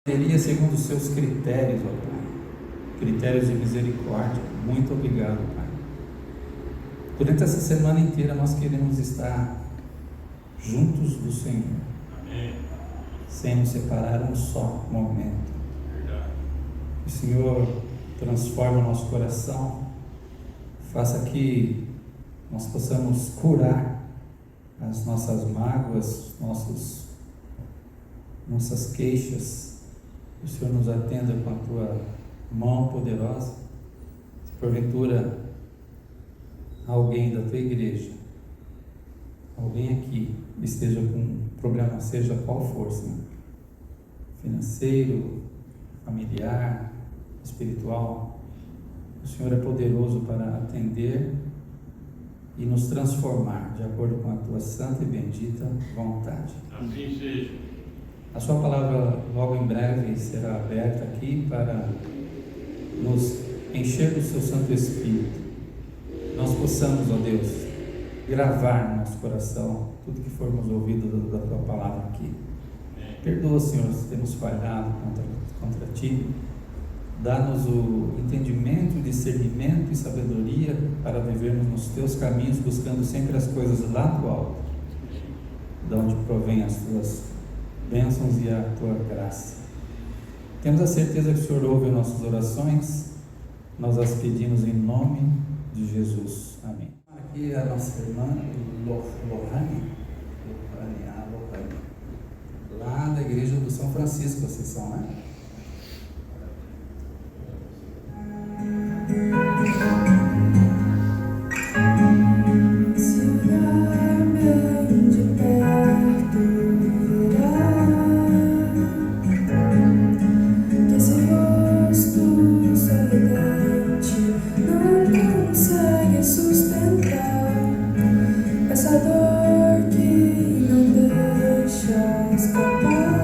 Seria segundo os seus critérios, ó Pai, critérios de misericórdia. Muito obrigado, Pai. Durante essa semana inteira nós queremos estar juntos do Senhor. Amém. Sem nos separar um só momento. Verdade. Que o Senhor transforme o nosso coração, faça que nós possamos curar as nossas mágoas, nossas queixas. Que o Senhor nos atenda com a tua mão poderosa. Se porventura alguém da tua igreja, alguém aqui esteja com um problema, seja qual for, Senhor, financeiro, familiar, espiritual, o Senhor é poderoso para atender e nos transformar de acordo com a tua santa e bendita vontade. Assim seja. A sua palavra logo em breve será aberta aqui para nos encher do seu Santo Espírito. Nós possamos, ó Deus, gravar no nosso coração tudo que formos ouvido da tua palavra aqui. Perdoa, Senhor, se temos falhado contra ti. Dá-nos o entendimento, discernimento e sabedoria para vivermos nos teus caminhos, buscando sempre as coisas lá do alto, de onde provém as tuas bênçãos e a tua graça. Temos a certeza que o Senhor ouve nossas orações, nós as pedimos em nome de Jesus. Amém. Aqui a nossa irmã Lohane, lá da igreja do São Francisco, vocês são, né? Essa dor que não deixa escapar.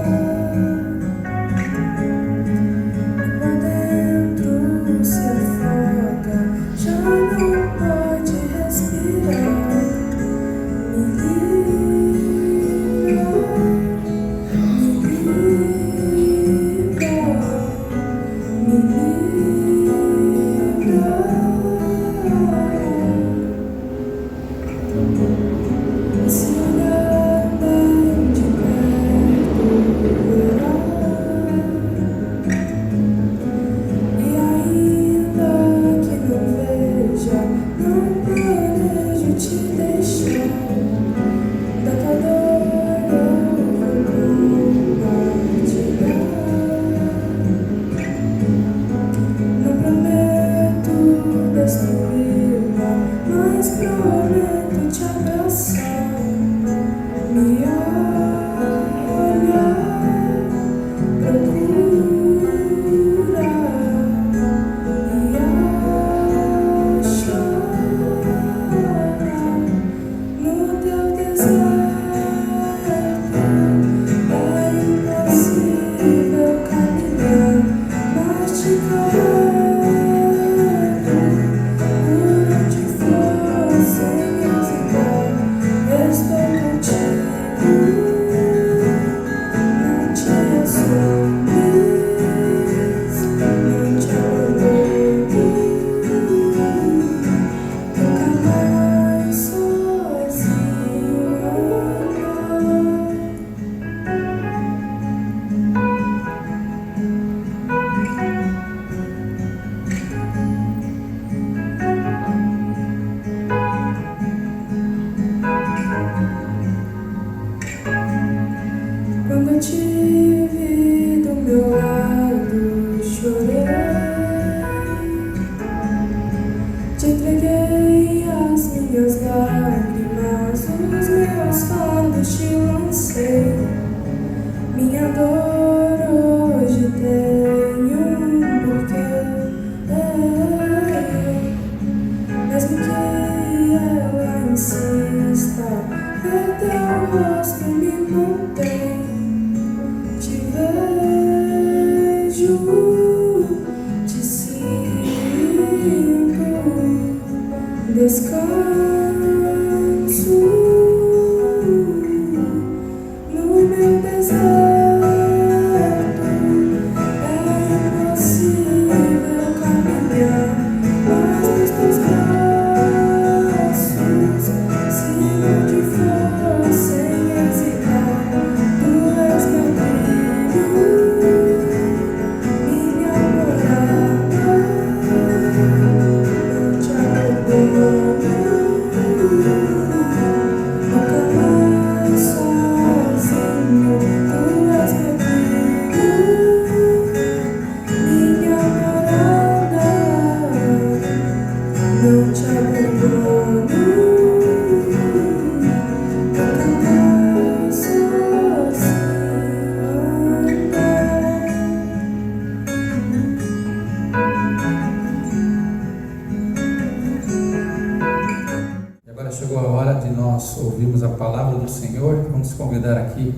Senhor. Vamos convidar aqui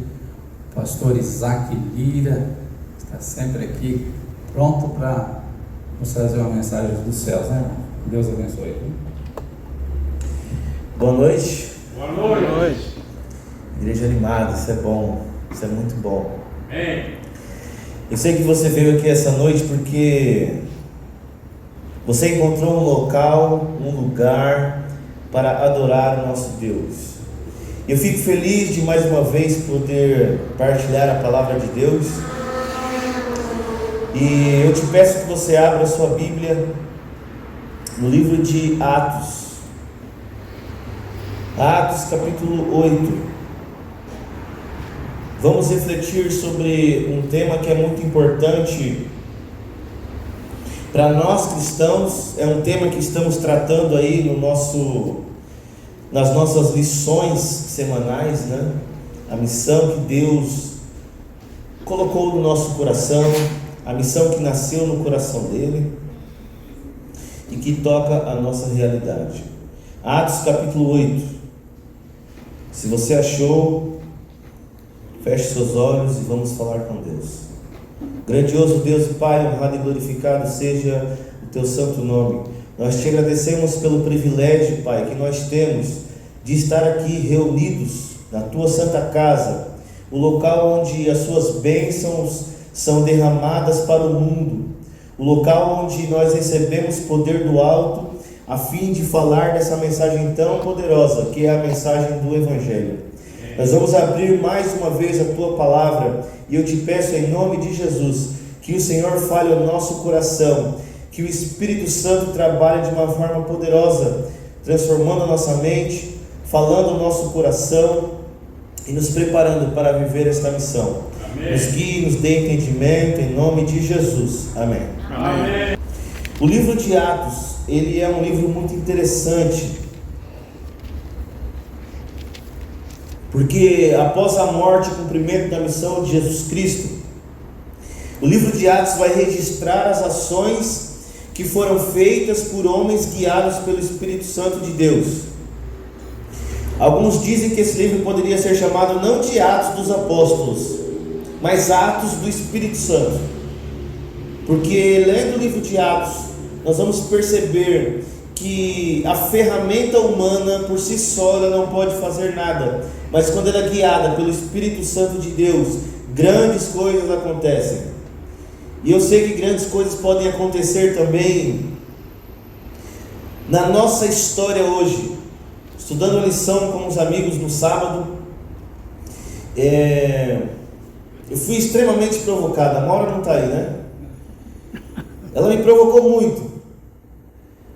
o pastor Isaac Lira, que está sempre aqui, pronto para nos trazer uma mensagem dos céus, né, irmão? Deus abençoe. Boa noite. Boa noite. Boa noite. Igreja animada, isso é bom, isso é muito bom. Amém. Eu sei que você veio aqui essa noite porque você encontrou um local, um lugar para adorar o nosso Deus. Eu fico feliz de mais uma vez poder partilhar a palavra de Deus. E eu te peço que você abra a sua Bíblia no livro de Atos. Atos capítulo 8. Vamos refletir sobre um tema que é muito importante para nós cristãos. É um tema que estamos tratando aí nas nossas lições semanais, né? A missão que Deus colocou no nosso coração, a missão que nasceu no coração dele e que toca a nossa realidade. Atos capítulo 8. Se você achou, feche seus olhos e vamos falar com Deus. Grandioso Deus e Pai, honrado e glorificado seja o Teu santo nome. Nós Te agradecemos pelo privilégio, Pai, que nós temos de estar aqui reunidos na Tua santa casa, o local onde as Suas bênçãos são derramadas para o mundo, o local onde nós recebemos poder do alto, a fim de falar dessa mensagem tão poderosa, que é a mensagem do Evangelho. Nós vamos abrir mais uma vez a Tua palavra, e eu te peço em nome de Jesus, que o Senhor fale ao nosso coração, que o Espírito Santo trabalhe de uma forma poderosa, transformando a nossa mente, falando ao nosso coração e nos preparando para viver esta missão. Amém. Nos guie, nos dê entendimento, em nome de Jesus. Amém. Amém. O livro de Atos, ele é um livro muito interessante, porque após a morte e cumprimento da missão de Jesus Cristo, o livro de Atos vai registrar as ações que foram feitas por homens guiados pelo Espírito Santo de Deus. Alguns dizem que esse livro poderia ser chamado não de Atos dos Apóstolos, mas Atos do Espírito Santo, porque lendo o livro de Atos, nós vamos perceber que a ferramenta humana por si só ela não pode fazer nada, mas quando ela é guiada pelo Espírito Santo de Deus, grandes coisas acontecem. E eu sei que grandes coisas podem acontecer também na nossa história hoje. Estudando a lição com os amigos no sábado, eu fui extremamente provocado. A Maura não está aí, né? Ela me provocou muito,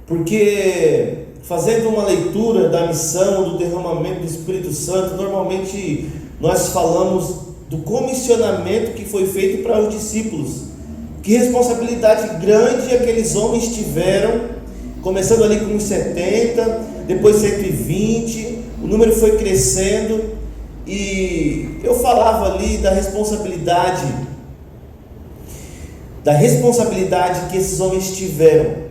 porque fazendo uma leitura da missão, do derramamento do Espírito Santo, normalmente nós falamos do comissionamento que foi feito para os discípulos. Que responsabilidade grande aqueles homens tiveram, começando ali com uns 70, depois 120, o número foi crescendo, e eu falava ali da responsabilidade que esses homens tiveram.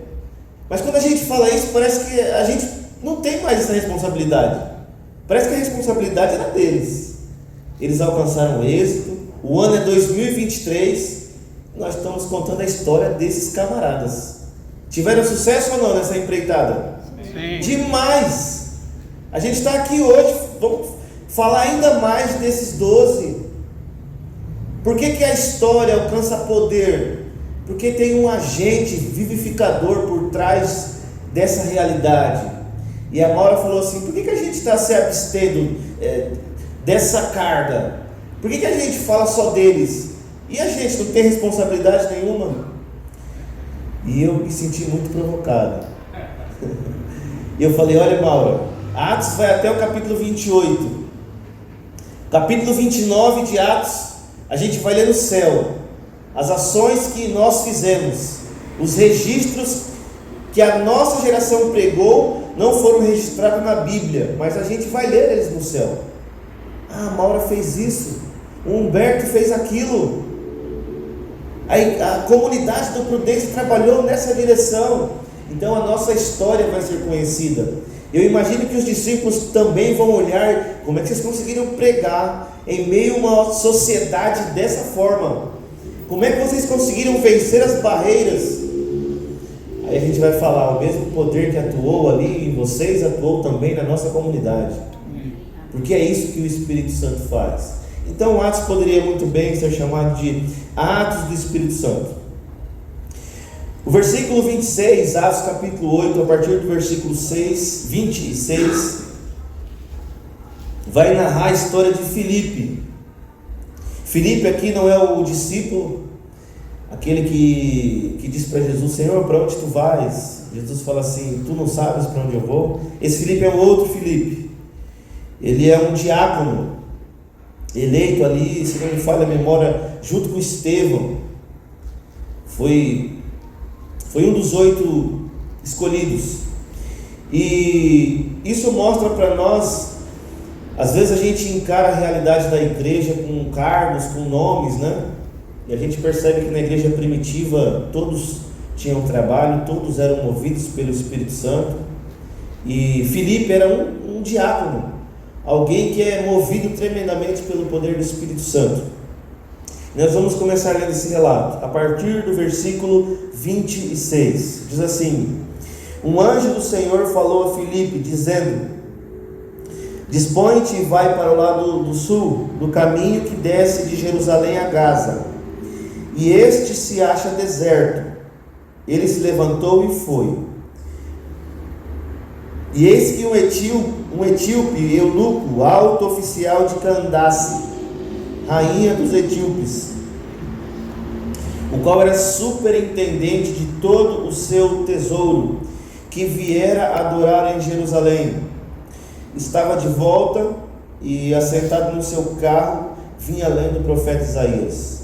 Mas quando a gente fala isso, parece que a gente não tem mais essa responsabilidade. Parece que a responsabilidade era deles. Eles alcançaram o êxito, o ano é 2023, nós estamos contando a história desses camaradas. Tiveram sucesso ou não nessa empreitada? Sim. Demais! A gente está aqui hoje, vamos falar ainda mais desses 12. Por que a história alcança poder? Porque tem um agente vivificador por trás dessa realidade. E a Maura falou assim: por que a gente está se abstendo dessa carga? Por que a gente fala só deles? E a gente não tem responsabilidade nenhuma? E eu me senti muito provocado. E eu falei: olha, Maura, Atos vai até o capítulo 28. Capítulo 29 de Atos, a gente vai ler no céu as ações que nós fizemos, os registros que a nossa geração pregou não foram registrados na Bíblia, mas a gente vai ler eles no céu. Ah, a Maura fez isso, o Humberto fez aquilo, a comunidade do Prudência trabalhou nessa direção. Então a nossa história vai ser conhecida. Eu imagino que os discípulos também vão olhar como é que vocês conseguiram pregar em meio a uma sociedade dessa forma. Como é que vocês conseguiram vencer as barreiras? Aí a gente vai falar, o mesmo poder que atuou ali em vocês, atuou também na nossa comunidade. Porque é isso que o Espírito Santo faz. Então Atos poderia muito bem ser chamado de Atos do Espírito Santo. O versículo 26, Atos capítulo 8, a partir do versículo 26, vai narrar a história de Filipe. Filipe aqui não é o discípulo, aquele que diz para Jesus: Senhor, para onde tu vais? Jesus fala assim: tu não sabes para onde eu vou? Esse Filipe é um outro Filipe. Ele é um diácono, eleito ali, se não me falha a memória, junto com Estevão. Foi um dos 8 escolhidos. E isso mostra para nós, às vezes a gente encara a realidade da igreja com cargos, com nomes, né? E a gente percebe que na igreja primitiva todos tinham trabalho, todos eram movidos pelo Espírito Santo. E Filipe era um diácono, alguém que é movido tremendamente pelo poder do Espírito Santo. Nós vamos começar lendo esse relato, a partir do versículo 26, diz assim: um anjo do Senhor falou a Filipe, dizendo: dispõe-te e vai para o lado do sul, do caminho que desce de Jerusalém a Gaza, e este se acha deserto. Ele se levantou e foi. E eis que um etíope, eunuco, alto oficial de Candace, rainha dos etíopes, o qual era superintendente de todo o seu tesouro, que viera adorar em Jerusalém, estava de volta e, assentado no seu carro, vinha lendo o profeta Isaías.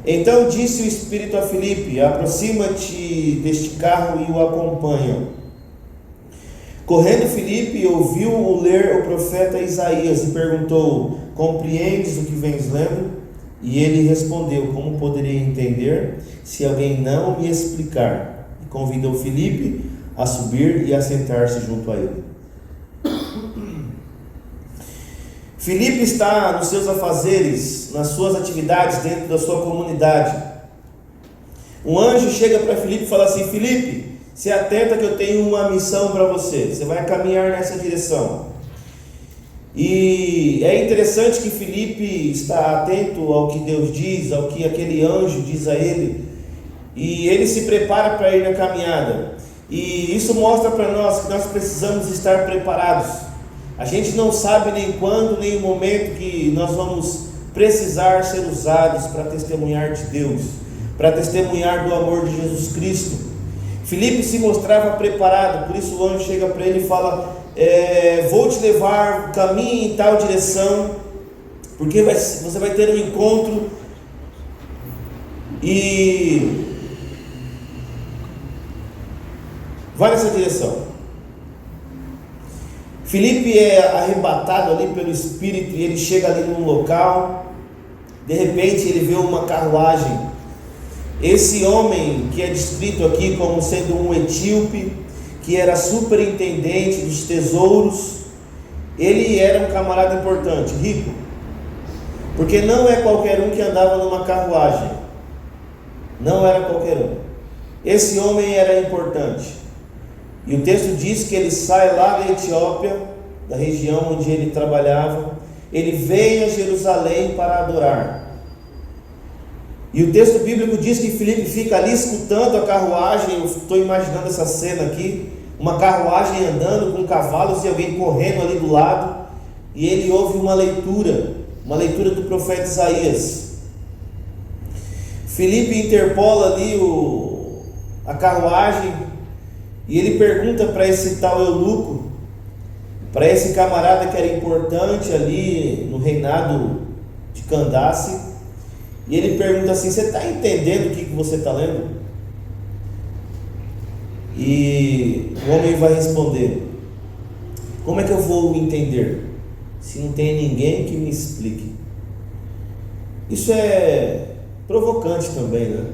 Então disse o Espírito a Filipe: aproxima-te deste carro e o acompanha. Correndo Filipe, ouviu-o ler o profeta Isaías e perguntou: compreendes o que vens lendo? E ele respondeu: como poderia entender se alguém não me explicar? E convidou Filipe a subir e a sentar-se junto a ele. Filipe está nos seus afazeres, nas suas atividades dentro da sua comunidade. Um anjo chega para Filipe e fala assim: Filipe, se atenta que eu tenho uma missão para você. Você vai caminhar nessa direção. E é interessante que Filipe está atento ao que Deus diz, ao que aquele anjo diz a ele, e ele se prepara para ir na caminhada. E isso mostra para nós que nós precisamos estar preparados. A gente não sabe nem quando, nem o momento que nós vamos precisar ser usados para testemunhar de Deus, para testemunhar do amor de Jesus Cristo. Filipe se mostrava preparado, por isso o anjo chega para ele e fala: vou te levar, caminhe em tal direção, porque você vai ter um encontro e vai nessa direção. Filipe é arrebatado ali pelo Espírito e ele chega ali num local. De repente ele vê uma carruagem. Esse homem que é descrito aqui como sendo um etíope, que era superintendente dos tesouros, ele era um camarada importante, rico, porque não é qualquer um que andava numa carruagem, não era qualquer um. Esse homem era importante. E o texto diz que ele sai lá da Etiópia, da região onde ele trabalhava, ele veio a Jerusalém para adorar. E o texto bíblico diz que Filipe fica ali escutando a carruagem. Eu estou imaginando essa cena aqui, uma carruagem andando com cavalos e alguém correndo ali do lado, e ele ouve uma leitura do profeta Isaías. Filipe interpola ali a carruagem, e ele pergunta para esse tal eunuco, para esse camarada que era importante ali no reinado de Candace, e ele pergunta assim: você está entendendo o que você está lendo? E o homem vai responder: como é que eu vou entender se não tem ninguém que me explique? Isso é provocante também, né?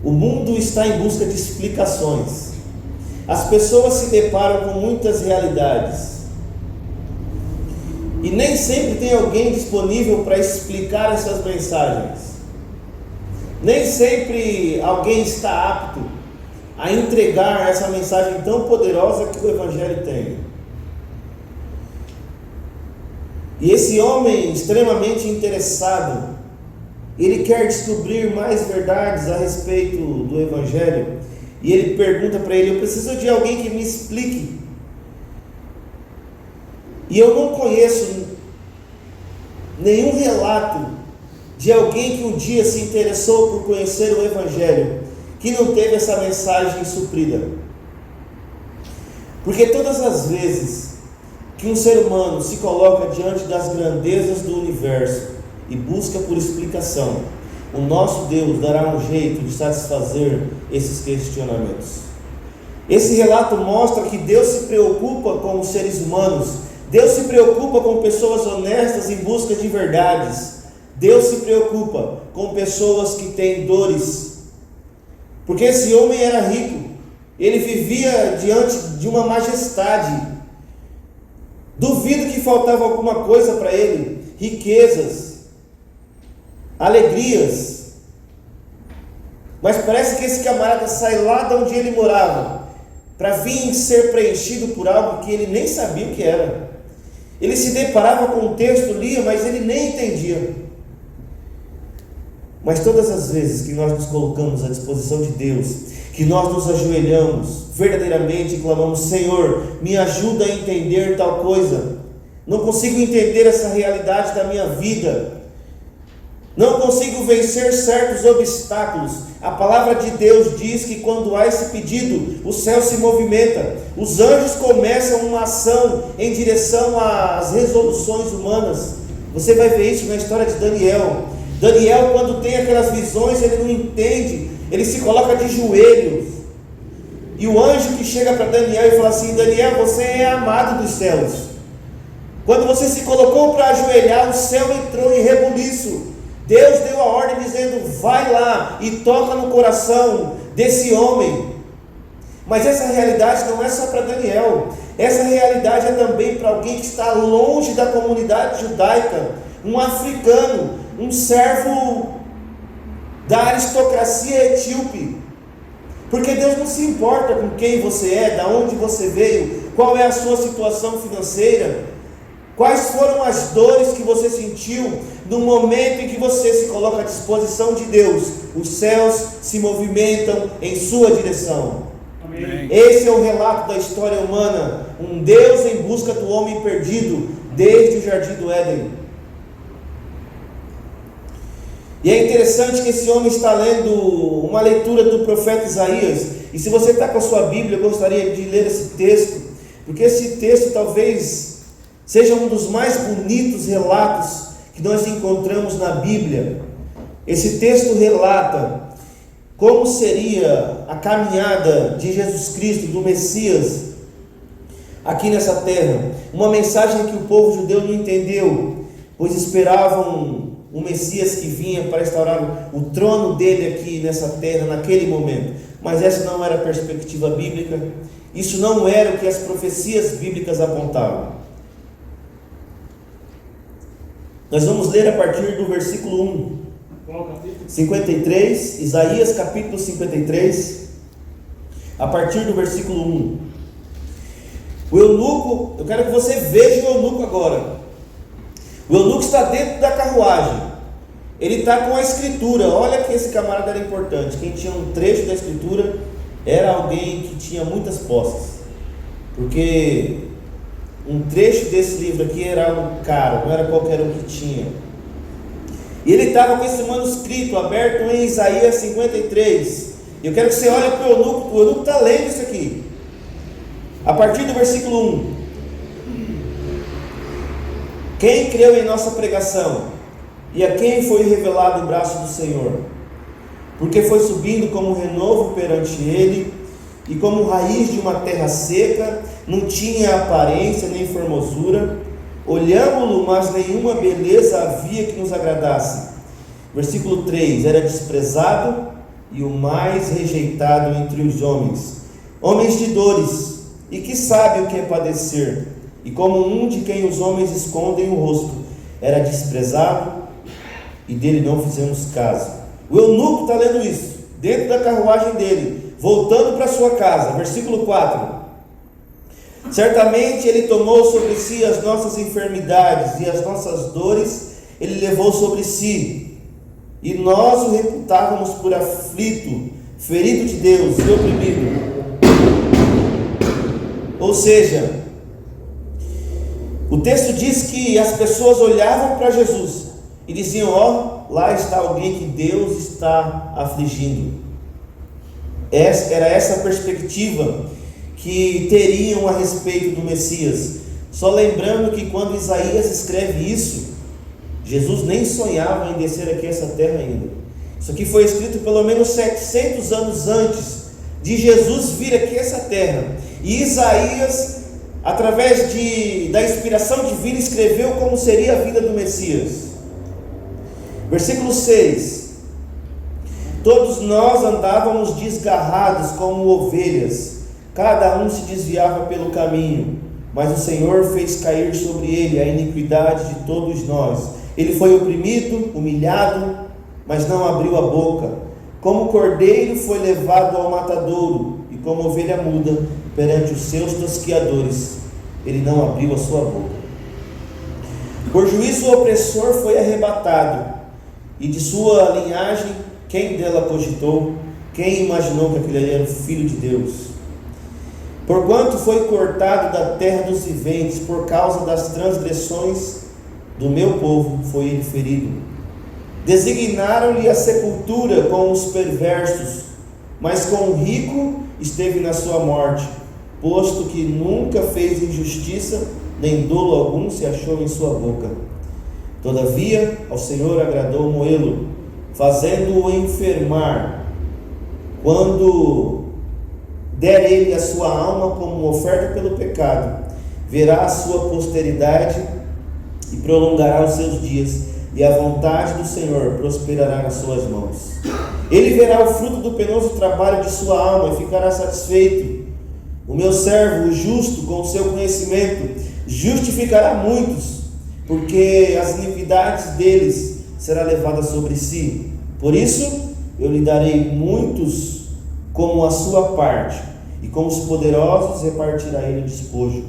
O mundo está em busca de explicações. as pessoas se deparam com muitas realidades e nem sempre tem alguém disponível para explicar essas mensagens. Nem sempre alguém está apto a entregar essa mensagem tão poderosa que o Evangelho tem. E esse homem extremamente interessado, ele quer descobrir mais verdades a respeito do Evangelho, e ele pergunta para ele: eu preciso de alguém que me explique. E eu não conheço nenhum relato de alguém que um dia se interessou por conhecer o Evangelho, que não teve essa mensagem suprida. Porque todas as vezes que um ser humano se coloca diante das grandezas do universo e busca por explicação, o nosso Deus dará um jeito de satisfazer esses questionamentos. Esse relato mostra que Deus se preocupa com os seres humanos, Deus se preocupa com pessoas honestas em busca de verdades, Deus se preocupa com pessoas que têm dores, porque esse homem era rico, ele vivia diante de uma majestade. Duvido que faltava alguma coisa para ele, riquezas, alegrias, mas parece que esse camarada sai lá de onde ele morava, para vir ser preenchido por algo que ele nem sabia o que era. Ele se deparava com um texto, lia, mas ele nem entendia. Mas todas as vezes que nós nos colocamos à disposição de Deus, que nós nos ajoelhamos verdadeiramente e clamamos: Senhor, me ajuda a entender tal coisa, não consigo entender essa realidade da minha vida, não consigo vencer certos obstáculos. A palavra de Deus diz que quando há esse pedido, o céu se movimenta, os anjos começam uma ação em direção às resoluções humanas. Você vai ver isso na história de Daniel. Daniel, quando tem aquelas visões, ele não entende, ele se coloca de joelhos, e o anjo que chega para Daniel e fala assim: Daniel, você é amado dos céus, quando você se colocou para ajoelhar, o céu entrou em rebuliço. Deus deu a ordem dizendo: vai lá e toca no coração desse homem. Mas essa realidade não é só para Daniel, essa realidade é também para alguém que está longe da comunidade judaica, um africano, um servo da aristocracia etíope. Porque Deus não se importa com quem você é, de onde você veio, qual é a sua situação financeira, quais foram as dores que você sentiu no momento em que você se coloca à disposição de Deus. Os céus se movimentam em sua direção. Amém. Esse é o relato da história humana, um Deus em busca do homem perdido desde o jardim do Éden. E é interessante que esse homem está lendo uma leitura do profeta Isaías, e se você está com a sua Bíblia, eu gostaria de ler esse texto, porque esse texto talvez seja um dos mais bonitos relatos que nós encontramos na Bíblia. Esse texto relata como seria a caminhada de Jesus Cristo, do Messias, aqui nessa terra. Uma mensagem que o povo judeu não entendeu, pois esperavam um Messias que vinha para instaurar o trono dele aqui nessa terra, naquele momento. Mas essa não era a perspectiva bíblica, isso não era o que as profecias bíblicas apontavam. Nós vamos ler a partir do versículo 1. Qual capítulo? 53, Isaías capítulo 53, a partir do versículo 1. O eunuco, eu quero que você veja o eunuco agora. O eunuco está dentro da carruagem, ele está com a escritura. Olha que esse camarada era importante. Quem tinha um trecho da escritura era alguém que tinha muitas posses, porque um trecho desse livro aqui era um cara, não era qualquer um que tinha. E ele estava com esse manuscrito aberto em Isaías 53. Eu quero que você olhe para o eunuco está lendo isso aqui, a partir do versículo 1. Quem creu em nossa pregação, e a quem foi revelado o braço do Senhor? Porque foi subindo como renovo perante ele, e como raiz de uma terra seca, não tinha aparência nem formosura. Olhámo-lo, mas nenhuma beleza havia que nos agradasse. Versículo 3: era desprezado e o mais rejeitado entre os homens, homens de dores, e que sabe o que é padecer, e como um de quem os homens escondem o rosto, era desprezado, e dele não fizemos caso. O eunuco está lendo isso, dentro da carruagem dele, voltando para sua casa, versículo 4. Certamente ele tomou sobre si as nossas enfermidades e as nossas dores ele levou sobre si, e nós o reputávamos por aflito, ferido de Deus e oprimido. Ou seja, o texto diz que as pessoas olhavam para Jesus e diziam: ó, lá está alguém que Deus está afligindo. Era essa a perspectiva que teriam a respeito do Messias. Só lembrando que quando Isaías escreve isso, Jesus nem sonhava em descer aqui a essa terra ainda. Isso aqui foi escrito pelo menos 700 anos antes de Jesus vir aqui a essa terra. E Isaías, através da inspiração divina, escreveu como seria a vida do Messias. Versículo 6: todos nós andávamos desgarrados como ovelhas, cada um se desviava pelo caminho, mas o Senhor fez cair sobre ele a iniquidade de todos nós. Ele foi oprimido, humilhado, mas não abriu a boca. Como cordeiro foi levado ao matadouro, e como ovelha muda perante os seus tosquiadores, ele não abriu a sua boca. Por juízo o opressor foi arrebatado, e de sua linhagem quem dela cogitou? Quem imaginou que aquele era o Filho de Deus? Porquanto foi cortado da terra dos viventes, por causa das transgressões do meu povo foi ele ferido. Designaram-lhe a sepultura com os perversos, mas com o rico esteve na sua morte, posto que nunca fez injustiça, nem dolo algum se achou em sua boca. Todavia ao Senhor agradou moê-lo, fazendo-o enfermar. Quando der ele a sua alma como oferta pelo pecado, verá a sua posteridade e prolongará os seus dias, e a vontade do Senhor prosperará nas suas mãos. Ele verá o fruto do penoso trabalho de sua alma e ficará satisfeito. O meu servo, o justo, com o seu conhecimento, justificará muitos, porque as iniquidades deles será levada sobre si. Por isso eu lhe darei muitos como a sua parte, e com os poderosos repartirá ele o despojo.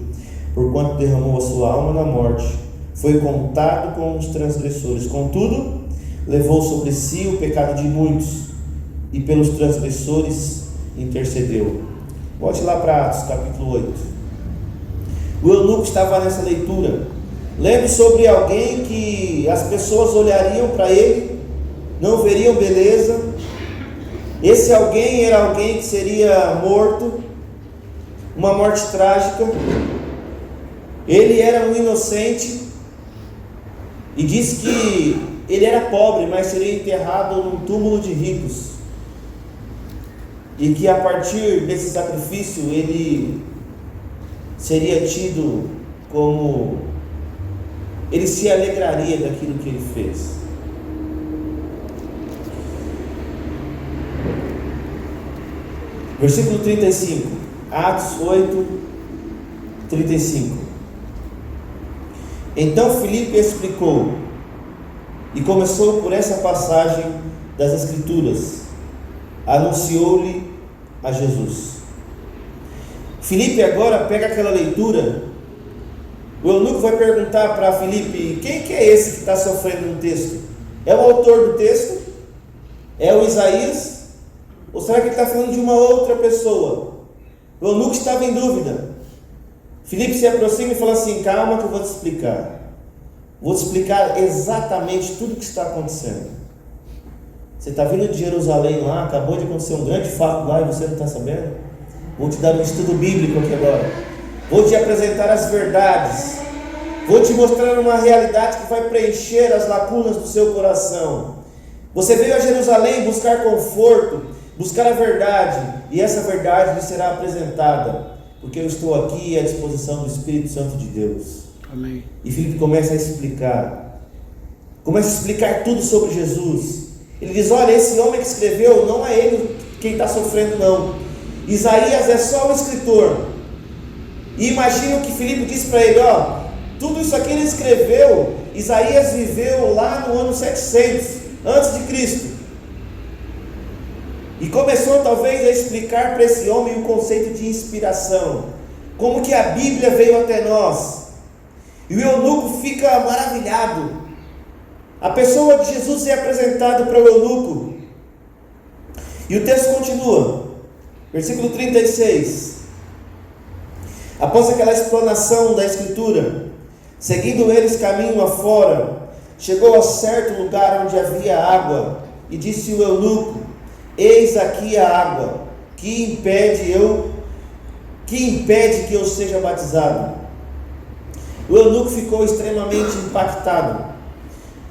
Porquanto derramou a sua alma na morte, foi contado com os transgressores. Contudo, levou sobre si o pecado de muitos, e pelos transgressores intercedeu. Volte lá para Atos capítulo 8. O eunuco estava nessa leitura, lendo sobre alguém que as pessoas olhariam para ele, não veriam beleza. Esse alguém era alguém que seria morto, uma morte trágica. Ele era um inocente, e diz que ele era pobre, mas seria enterrado num túmulo de ricos, e que a partir desse sacrifício ele seria tido como, ele se alegraria daquilo que ele fez. Versículo 35, Atos 8, 35. Então Filipe explicou, e começou por essa passagem das Escrituras, anunciou-lhe a Jesus. Filipe agora pega aquela leitura, o eunuco vai perguntar para Filipe: quem que é esse que está sofrendo no texto? É o autor do texto? É o Isaías? Ou será que ele está falando de uma outra pessoa? O eunuco estava em dúvida. Filipe se aproxima e fala assim: calma que eu vou te explicar. Vou te explicar exatamente tudo o que está acontecendo. Você está vindo de Jerusalém lá, acabou de acontecer um grande fato lá e você não está sabendo? Vou te dar um estudo bíblico aqui agora. Vou te apresentar as verdades. Vou te mostrar uma realidade que vai preencher as lacunas do seu coração. Você veio a Jerusalém buscar conforto, buscar a verdade, e essa verdade lhe será apresentada, porque eu estou aqui à disposição do Espírito Santo de Deus. Amém. E Filipe começa a explicar tudo sobre Jesus. Ele diz: olha, esse homem que escreveu, não é ele quem está sofrendo não. Isaías é só o escritor. E imagina o que Filipe disse para ele: tudo isso aqui ele escreveu. Isaías viveu lá no ano 700 antes de Cristo. E começou talvez a explicar para esse homem o conceito de inspiração, como que a Bíblia veio até nós. E o eunuco fica maravilhado. A pessoa de Jesus é apresentada para o eunuco. E o texto continua, versículo 36. Após aquela explanação da Escritura, seguindo eles caminho afora, chegou a certo lugar onde havia água, e disse o eunuco: eis aqui a água, que impede que eu seja batizado? O eunuco ficou extremamente impactado.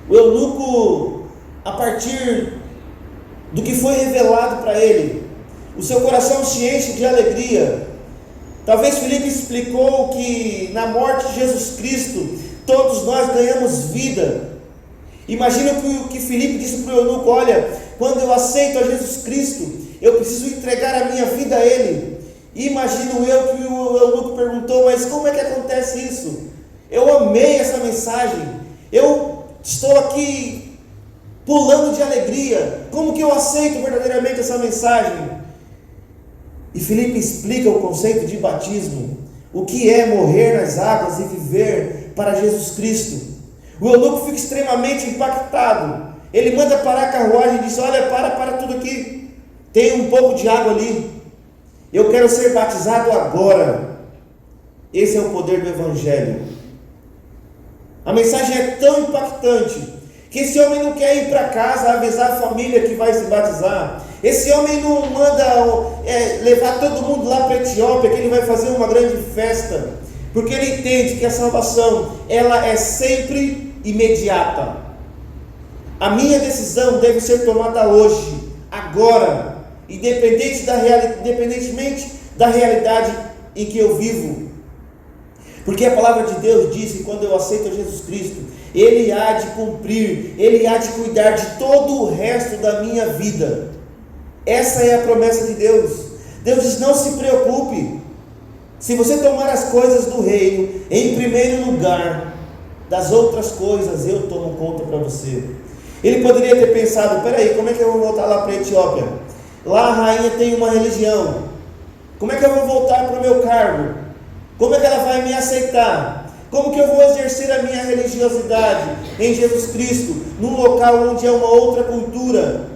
O eunuco, a partir do que foi revelado para ele, o seu coração se enche de alegria. Talvez Filipe explicou que na morte de Jesus Cristo, todos nós ganhamos vida. Imagina o que Filipe disse para o eunuco: olha, quando eu aceito a Jesus Cristo, eu preciso entregar a minha vida a Ele. E imagino eu que o eunuco perguntou: mas como é que acontece isso? Eu amei essa mensagem, eu estou aqui pulando de alegria, como que eu aceito verdadeiramente essa mensagem? E Filipe explica o conceito de batismo, o que é morrer nas águas e viver para Jesus Cristo. O eunuco fica extremamente impactado. Ele manda parar a carruagem e diz: olha, para tudo aqui, tem um pouco de água ali, eu quero ser batizado agora. Esse é o poder do Evangelho. A mensagem é tão impactante que esse homem não quer ir para casa avisar a família que vai se batizar. Esse homem não manda levar todo mundo lá para a Etiópia, que ele vai fazer uma grande festa, porque ele entende que a salvação, ela é sempre imediata. A minha decisão deve ser tomada hoje, agora, independentemente da realidade em que eu vivo. Porque a palavra de Deus diz que quando eu aceito a Jesus Cristo, Ele há de cumprir, Ele há de cuidar de todo o resto da minha vida. Essa é a promessa de Deus. Deus diz: não se preocupe, se você tomar as coisas do reino em primeiro lugar, das outras coisas eu tomo conta para você. Ele poderia ter pensado: peraí, como é que eu vou voltar lá para a Etiópia? Lá a rainha tem uma religião, como é que eu vou voltar para o meu cargo? Como é que ela vai me aceitar? Como que eu vou exercer a minha religiosidade em Jesus Cristo, num local onde é uma outra cultura?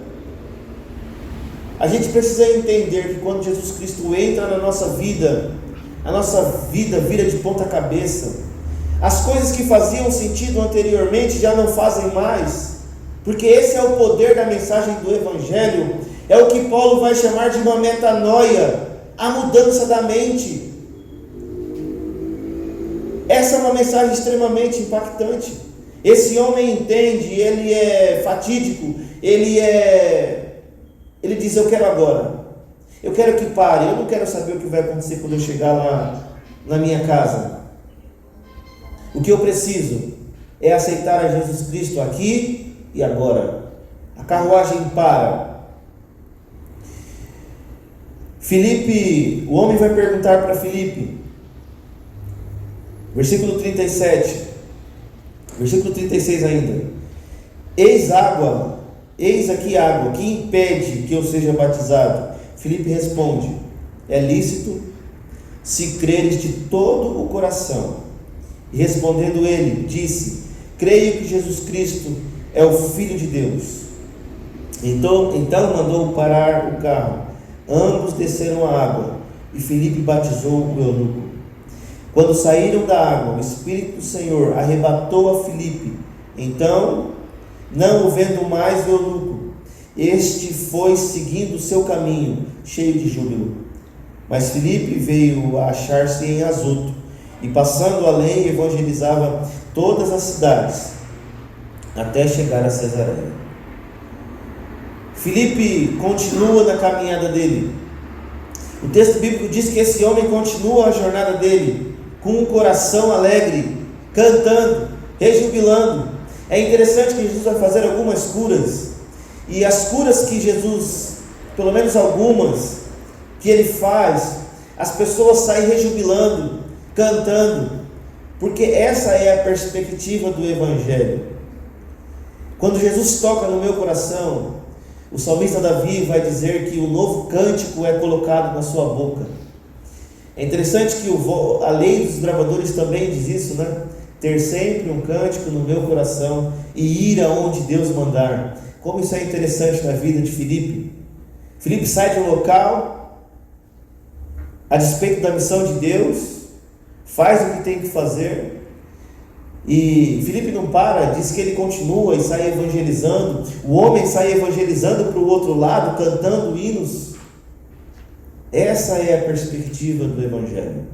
A gente precisa entender que quando Jesus Cristo entra na nossa vida, a nossa vida vira de ponta cabeça. As coisas que faziam sentido anteriormente já não fazem mais, porque esse é o poder da mensagem do Evangelho. É o que Paulo vai chamar de uma metanoia, a mudança da mente. Essa é uma mensagem extremamente impactante. Esse homem entende, ele é fatídico, ele diz: eu quero agora, eu quero que pare, eu não quero saber o que vai acontecer quando eu chegar lá na minha casa. O que eu preciso é aceitar a Jesus Cristo aqui e agora. A carruagem para. Filipe, o homem vai perguntar para Filipe, versículo 37, versículo 36 ainda: eis aqui água, que impede que eu seja batizado? Filipe responde: é lícito, se creres de todo o coração. E respondendo ele, disse: creio que Jesus Cristo é o Filho de Deus. Então mandou parar o carro. Ambos desceram a água, e Filipe batizou o eunuco. Quando saíram da água, o Espírito do Senhor arrebatou a Filipe. Então, não o vendo mais o eunuco, este foi seguindo o seu caminho, cheio de júbilo. Mas Filipe veio a achar-se em Azoto, e passando além, evangelizava todas as cidades, até chegar a Cesareia. Filipe continua na caminhada dele. O texto bíblico diz que esse homem continua a jornada dele, com um coração alegre, cantando, rejubilando. É interessante que Jesus vai fazer algumas curas, e as curas que Jesus, pelo menos algumas, que Ele faz as pessoas saírem rejubilando, cantando, porque essa é a perspectiva do Evangelho. Quando Jesus toca no meu coração, o salmista Davi vai dizer que o novo cântico é colocado na sua boca. É interessante que a lei dos gravadores também diz isso, né? Ter sempre um cântico no meu coração e ir aonde Deus mandar. Como isso é interessante na vida de Filipe. Filipe sai de um local, a despeito da missão de Deus, faz o que tem que fazer, e Filipe não para, diz que ele continua e sai evangelizando. O homem sai evangelizando para o outro lado, cantando hinos. Essa é a perspectiva do Evangelho.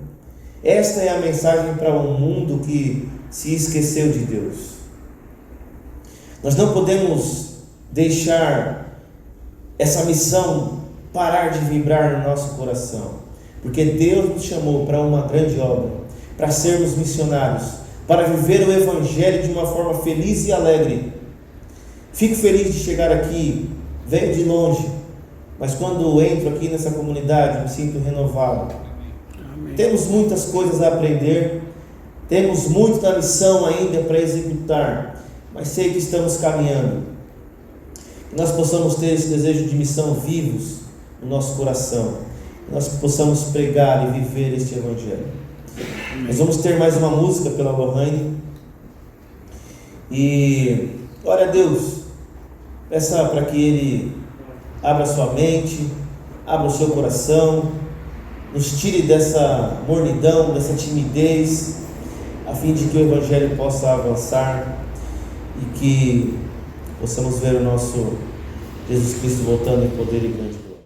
Esta é a mensagem para um mundo que se esqueceu de Deus. Nós não podemos deixar essa missão parar de vibrar no nosso coração, porque Deus nos chamou para uma grande obra, para sermos missionários, para viver o Evangelho de uma forma feliz e alegre. Fico feliz de chegar aqui, venho de longe, mas quando entro aqui nessa comunidade me sinto renovado. Amém. Temos muitas coisas a aprender, temos muito da missão ainda para executar, mas sei que estamos caminhando. Que nós possamos ter esse desejo de missão vivos no nosso coração, que nós possamos pregar e viver este Evangelho. Amém. Nós vamos ter mais uma música pela Lohane, e ore a Deus, peça para que Ele abra sua mente, abra o seu coração, nos tire dessa mornidão, dessa timidez, a fim de que o Evangelho possa avançar e que possamos ver o nosso Jesus Cristo voltando em poder e grande glória.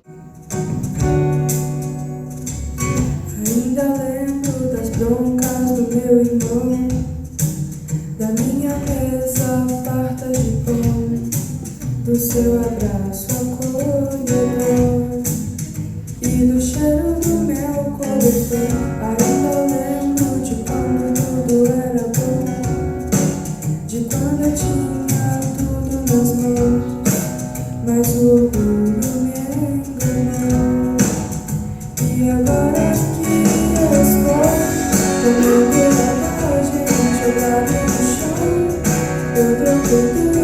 Ainda lembro das broncas do meu irmão, da minha mesa farta de pão, do seu abraço acolhedor e do cheiro do meu cobertor. Ainda lembro de quando tudo era bom, de quando eu tinha tudo nas mãos, mas o orgulho me enganou. E agora que eu estou comendo lavagem jogada no chão, eu troquei tudo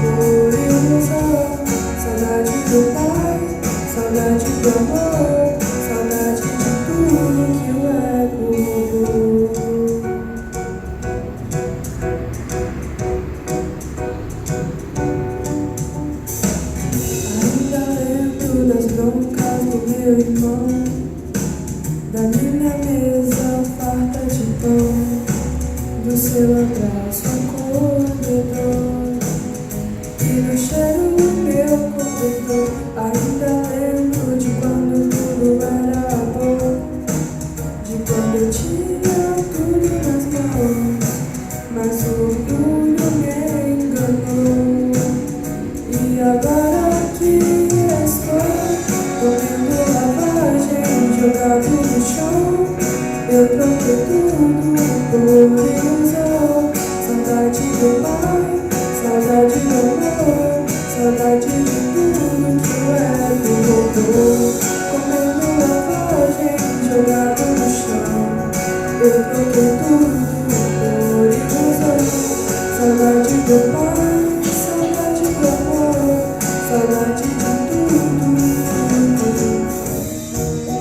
por ilusão. Saudade do pai, saudade do amor, saudade de tudo que o ego roubou. Ainda lembro das broncas do meu irmão, da minha mesa farta de pão, do seu abraço acolhedor e do cheiro do meu cobertor. Ainda lembro de quando tudo era bom, de quando eu tinha tudo nas mãos, mas o orgulho me enganou. E agora que eu estou comendo lavagem jogado no chão, eu troquei tudo por ilusão. Saudade do pai, saudade do amor, saudade de tudo que o ego roubou. Comendo lavagem jogado no chão, eu troquei tudo por ilusão. Saudade do pai, saudade do amor, saudade de tudo.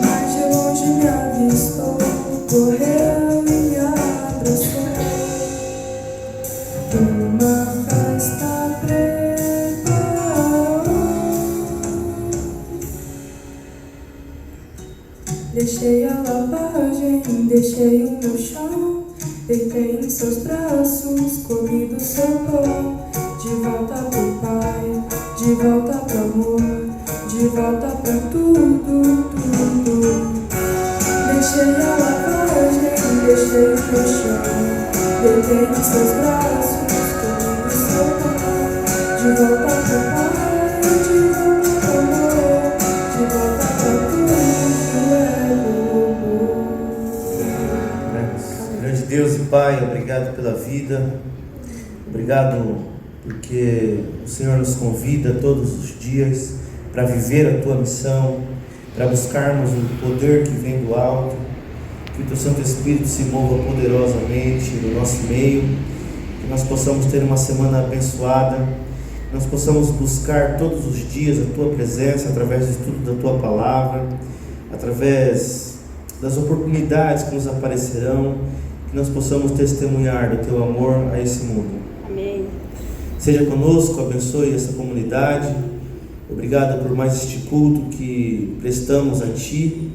Mas de longe me avistou, correu e me abraçou. Uma festa preparou. Deixei a lavagem, deixei o meu chão, deitei em seus braços, comi do seu pão. De volta pro pai, de volta pro amor, de volta pra tudo, tudo. Deixei a lavagem, deixei o meu chão, deitei em seus braços, comi do seu pão. De volta pro pai, de volta pro amor, de volta pra tudo que o ego roubou. Grande Deus e Pai, obrigado pela vida, obrigado porque o Senhor nos convida todos os dias para viver a Tua missão, para buscarmos o poder que vem do alto, que o Teu Santo Espírito se mova poderosamente no nosso meio, que nós possamos ter uma semana abençoada, que nós possamos buscar todos os dias a Tua presença através do estudo da Tua Palavra, através das oportunidades que nos aparecerão, que nós possamos testemunhar do Teu amor a esse mundo. Amém. Seja conosco, abençoe essa comunidade. Obrigado por mais este culto que prestamos a Ti.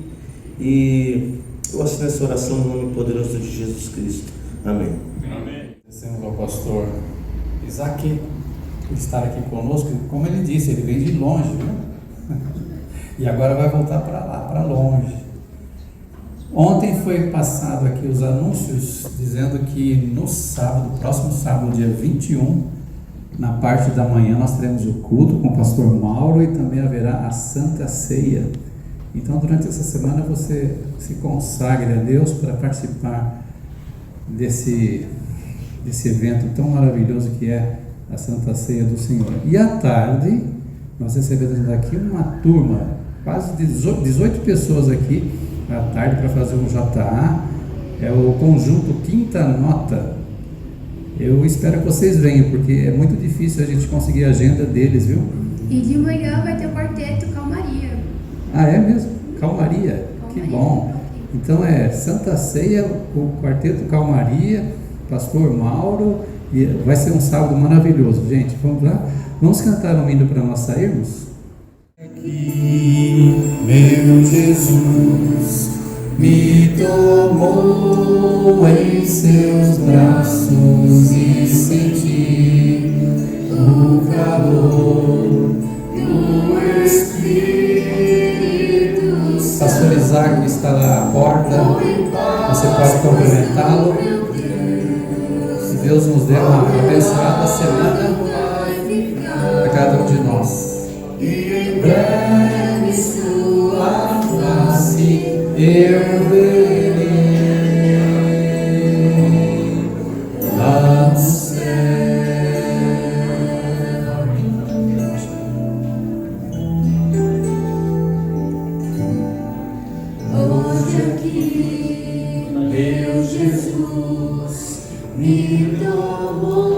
E eu assino essa oração no nome poderoso de Jesus Cristo. Amém. Amém. Agradecemos ao pastor Isaac por estar aqui conosco. Como ele disse, ele vem de longe, né? E agora vai voltar para lá, para longe. Ontem foi passado aqui os anúncios dizendo que no sábado, próximo sábado, dia 21, na parte da manhã nós teremos o culto com o pastor Mauro e também haverá a Santa Ceia. Então durante essa semana você se consagre a Deus para participar desse evento tão maravilhoso que é a Santa Ceia do Senhor. E à tarde nós recebemos aqui uma turma, quase 18 pessoas aqui à tarde para fazer um JA, é o conjunto Quinta Nota. Eu espero que vocês venham, porque é muito difícil a gente conseguir a agenda deles, viu? E de manhã vai ter o quarteto Calmaria. Ah, é mesmo? Calmaria? Que bom. Então é Santa Ceia, o quarteto Calmaria, pastor Mauro, e vai ser um sábado maravilhoso, gente. Vamos lá? Vamos cantar um hino para nós sairmos? Aqui, meu Jesus, me tomou em seus braços e senti o calor do Espírito. Pastor Isaac está lá à porta, você pode cumprimentá-lo. Que Deus nos dê uma abençoada semana a cada um de nós. E em breve sua face eu verei lá no céu. Hoje aqui, meu Jesus me tomou.